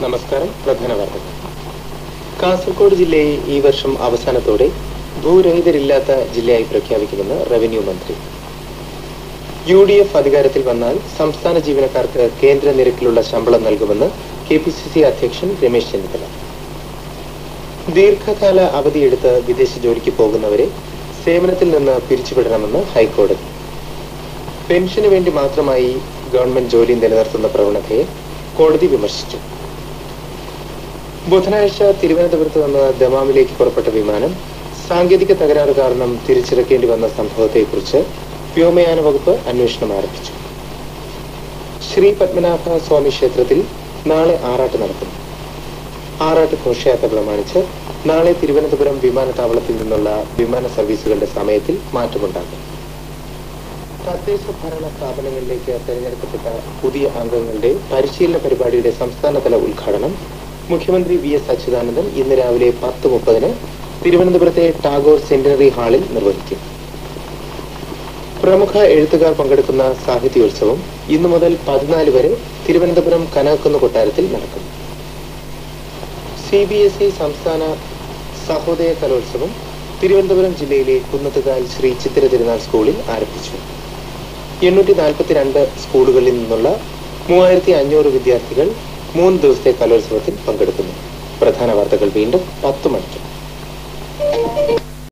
നമസ്കാരം. പ്രധാന വാർത്തകൾ. കാസർഗോഡ് ജില്ലയെ ഈ വർഷം അവസാനത്തോടെ ഭൂരഹിതരില്ലാത്ത ജില്ലയായി പ്രഖ്യാപിക്കുമെന്ന് റവന്യൂ മന്ത്രി. UDF അധികാരത്തിൽ വന്നാൽ സംസ്ഥാന ജീവനക്കാർക്ക് കേന്ദ്ര നിരക്കിലുള്ള ശമ്പളം നൽകുമെന്ന് KPCC അധ്യക്ഷൻ രമേശ് ചെന്നിത്തല. ദീർഘകാല അവധിയെടുത്ത് വിദേശ ജോലിക്ക് പോകുന്നവരെ സേവനത്തിൽ നിന്ന് പിരിച്ചുവിടണമെന്ന് ഹൈക്കോടതി. പെൻഷന് വേണ്ടി മാത്രമായി ഗവൺമെന്റ് ജോലി നിലനിർത്തുന്ന പ്രവണതയെ കോടതി വിമർശിച്ചു. ബുധനാഴ്ച തിരുവനന്തപുരത്ത് നിന്ന് ദമാമിലേക്ക് പുറപ്പെട്ട വിമാനം സാങ്കേതിക തകരാറ് കാരണം തിരിച്ചിറക്കേണ്ടി വന്ന സംഭവത്തെക്കുറിച്ച് വ്യോമയാന വകുപ്പ് അന്വേഷണം ആരംഭിച്ചു. ശ്രീ പത്മനാഭ സ്വാമി ക്ഷേത്രത്തിൽ നാളെ ആറാട്ട് നടക്കുന്നു. ആറാട്ട് ഘോഷയാത്ര പ്രമാണിച്ച് നാളെ തിരുവനന്തപുരം വിമാനത്താവളത്തിൽ നിന്നുള്ള വിമാന സർവീസുകളുടെ സമയത്തിൽ മാറ്റമുണ്ടാകും. തദ്ദേശ ഭരണ സ്ഥാപനങ്ങളിലേക്ക് തെരഞ്ഞെടുക്കപ്പെട്ട പുതിയ അംഗങ്ങളുടെ പരിശീലന പരിപാടിയുടെ സംസ്ഥാനതല ഉദ്ഘാടനം മുഖ്യമന്ത്രി VS അച്യുതാനന്ദൻ ഇന്ന് രാവിലെ 10:30 തിരുവനന്തപുരത്തെ ടാഗോർ സെന്റിനറി ഹാളിൽ നിർവഹിക്കും. പ്രമുഖ എഴുത്തുകാർ പങ്കെടുക്കുന്ന സാഹിത്യോത്സവം ഇന്നു മുതൽ 14 വരെ തിരുവനന്തപുരം കനകക്കുന്ന് കൊട്ടാരത്തിൽ നടക്കും. CBSE സംസ്ഥാന സഹോദയ കലോത്സവം തിരുവനന്തപുരം ജില്ലയിലെ കുന്നത്തുകാൽ ശ്രീ ചിത്തിര തിരുനാൾ സ്കൂളിൽ ആരംഭിച്ചു. 842 സ്കൂളുകളിൽ നിന്നുള്ള 3500 വിദ്യാർത്ഥികൾ 3 ദിവസത്തെ കലോത്സവത്തിൽ പങ്കെടുക്കുന്നു. പ്രധാന വാർത്തകൾ വീണ്ടും 10 മണിക്ക്.